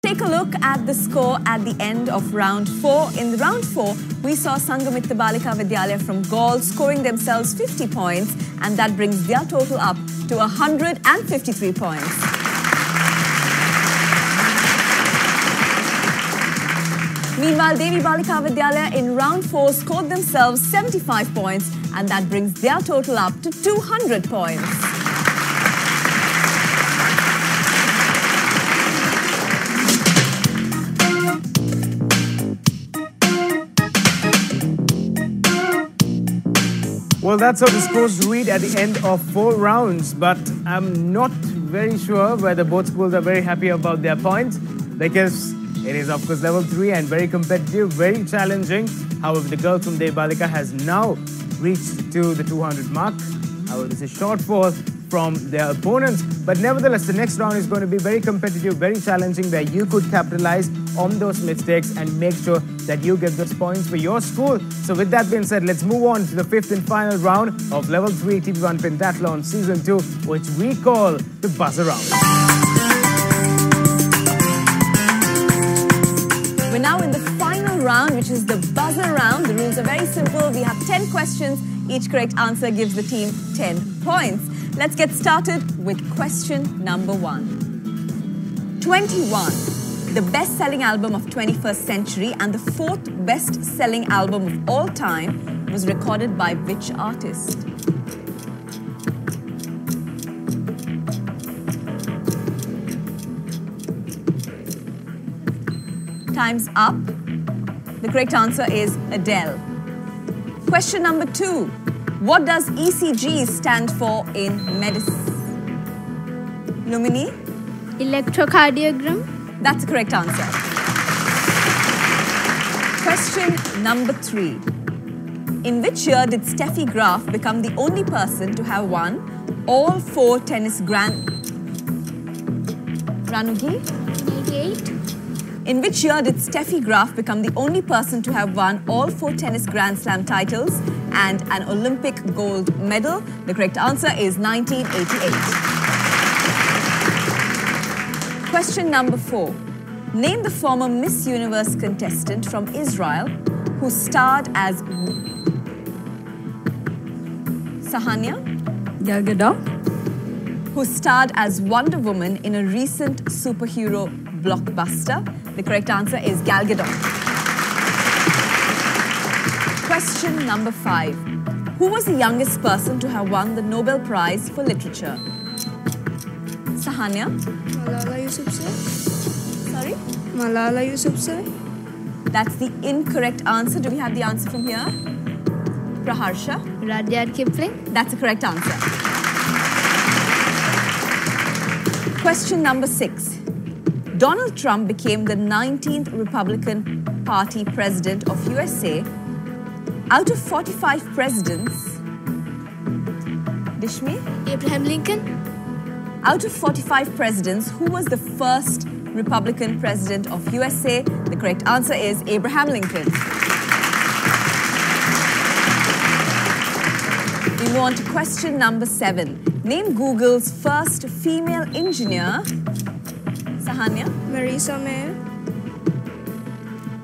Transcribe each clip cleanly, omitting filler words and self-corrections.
Take a look at the score at the end of round 4. In round 4, we saw Sanghamitta Balika Vidyalaya from Gaul scoring themselves 50 points, and that brings their total up to 153 points. Meanwhile, Devi Balika Vidyalaya in round 4 scored themselves 75 points, and that brings their total up to 200 points. Well, that's how the scores read at the end of 4 rounds, but I'm not very sure whether both schools are very happy about their points, because it is, of course, level 3 and very competitive, very challenging. However, the girl from Devi Balika has now reached to the 200 mark. However, this is short fall from their opponents, but nevertheless, the next round is going to be very competitive, very challenging, where you could capitalize on those mistakes and make sure that you get those points for your school. So with that being said, let's move on to the 5th and final round of Level 3 TV1 Pentathlon Season 2, which we call the Buzzer Round. We're now in the final round, which is the Buzzer Round. The rules are very simple. We have 10 questions. Each correct answer gives the team 10 points. Let's get started with question number 1. 21. The best-selling album of 21st century and the 4th best-selling album of all time was recorded by which artist? Time's up. The correct answer is Adele. Question number 2. What does ECG stand for in medicine? Lumini? Electrocardiogram. That's the correct answer. Question number 3. In which year did Steffi Graf become the only person to have won all 4 tennis Grand... Ranugi? 98. In which year did Steffi Graf become the only person to have won all 4 tennis Grand Slam titles and an Olympic gold medal? The correct answer is 1988. Question number 4. Name the former Miss Universe contestant from Israel who starred as Sahania? Gal Gadot. Who starred as Wonder Woman in a recent superhero blockbuster? The correct answer is Gal Gadot. Question number 5. Who was the youngest person to have won the Nobel Prize for Literature? Sahania? Malala Yousafzai. Sorry? Malala Yousafzai. That's the incorrect answer. Do we have the answer from here? Praharsha? Rudyard Kipling. That's the correct answer. Question number 6. Donald Trump became the 19th Republican Party president of USA. Out of 45 presidents, Dishmi? Abraham Lincoln. Out of 45 presidents, who was the first Republican president of USA? The correct answer is Abraham Lincoln. We move on to question number 7. Name Google's first female engineer. Sahania? Marisa Mayer.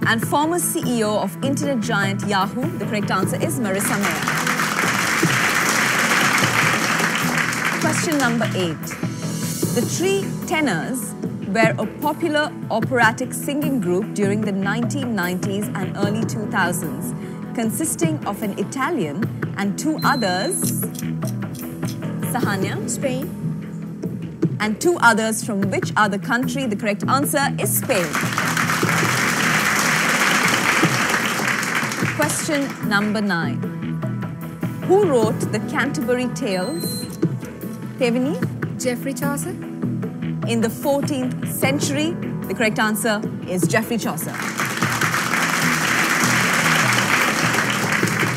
And former CEO of internet giant Yahoo. The correct answer is Marisa Mayer. Question number 8. The Three Tenors were a popular operatic singing group during the 1990s and early 2000s, consisting of an Italian and 2 others. Sahania? Spain. And 2 others from which other country? The correct answer is Spain. Question number 9. Who wrote the Canterbury Tales? Tevini? Geoffrey Chaucer. In the 14th century? The correct answer is Geoffrey Chaucer.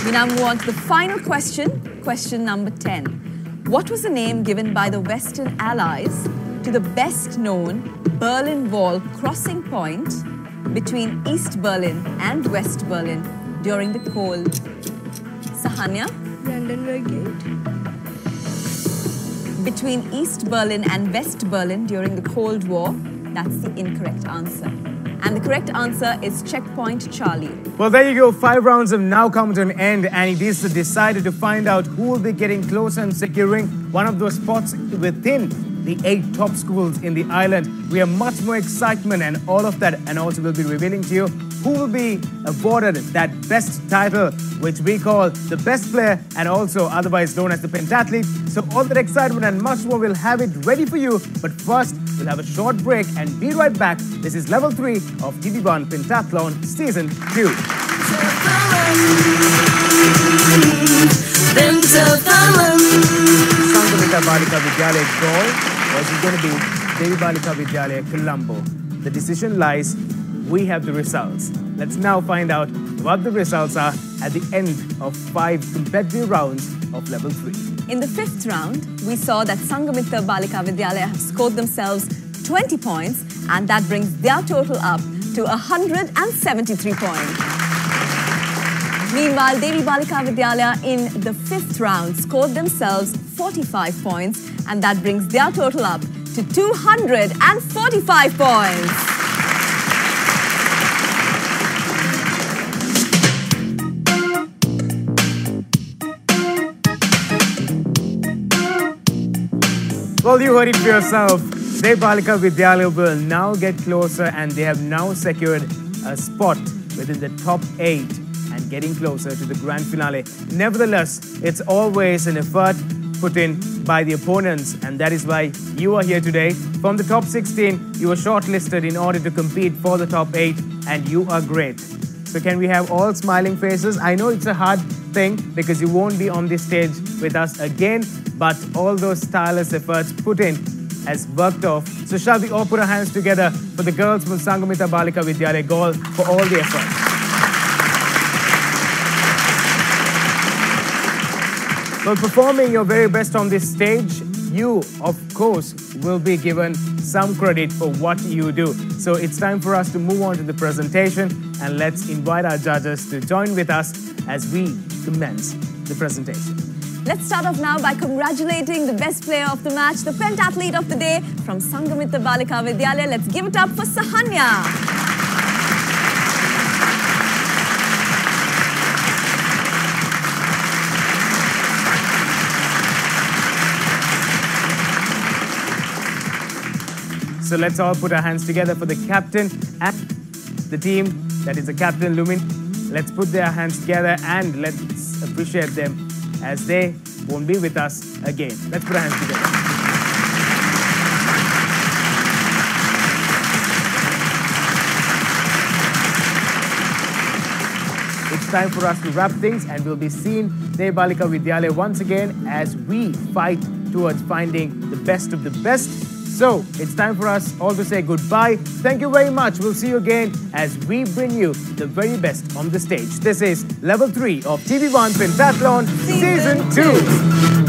We now move on to the final question, question number 10. What was the name given by the Western Allies to the best-known Berlin Wall crossing point between East Berlin and West Berlin during the Cold? Sahania? Brandenburg Gate. Between East Berlin and West Berlin during the Cold War? That's the incorrect answer. And the correct answer is Checkpoint Charlie. Well, there you go. 5 rounds have now come to an end, and it is decided to find out who will be getting closer and securing one of those spots within the 8 top schools in the island. We have much more excitement and all of that, and also we'll be revealing to you who will be awarded that best title, which we call the best player and also otherwise known as the Pentathlete. So all that excitement and much more, we'll have it ready for you. But first, we'll have a short break and be right back. This is Level 3 of TV1 Pentathlon Season 2. Sanghamitta Balika Vidyalaya goal was going to be Devi Balika Vidyalaya Colombo. The decision lies. We have the results. Let's now find out what the results are at the end of 5 competitive rounds of Level 3. In the 5th round, we saw that Sanghamitta Balika Vidyalaya have scored themselves 20 points, and that brings their total up to 173 points. Meanwhile, Devi Balika Vidyalaya in the 5th round scored themselves 45 points, and that brings their total up to 245 points. Well, you heard it for yourself. Devi Balika Vidyalaya will now get closer, and they have now secured a spot within the top 8 and getting closer to the grand finale. Nevertheless, it's always an effort put in by the opponents, and that is why you are here today. From the top 16, you were shortlisted in order to compete for the top 8, and you are great. So can we have all smiling faces? I know it's a hard thing because you won't be on this stage with us again, but all those tireless efforts put in has worked off. So shall we all put our hands together for the girls from Sanghamitta Balika Vidyalaya goal for all the efforts. Well, performing your very best on this stage, you, of course, will be given some credit for what you do. So it's time for us to move on to the presentation, and let's invite our judges to join with us as we commence the presentation. Let's start off now by congratulating the best player of the match, the pentathlete of the day from Sanghamitta Balika Vidyalaya. Let's give it up for Sahanya. So let's all put our hands together for the captain and the team. That is the captain, Lumin. Let's put their hands together and let's appreciate them as they won't be with us again. Let's put our hands together. It's time for us to wrap things, and we'll be seeing Devi Balika Vidyalaya once again as we fight towards finding the best of the best. So, it's time for us all to say goodbye. Thank you very much. We'll see you again as we bring you the very best on the stage. This is Level 3 of TV1 Pentathlon Season 2.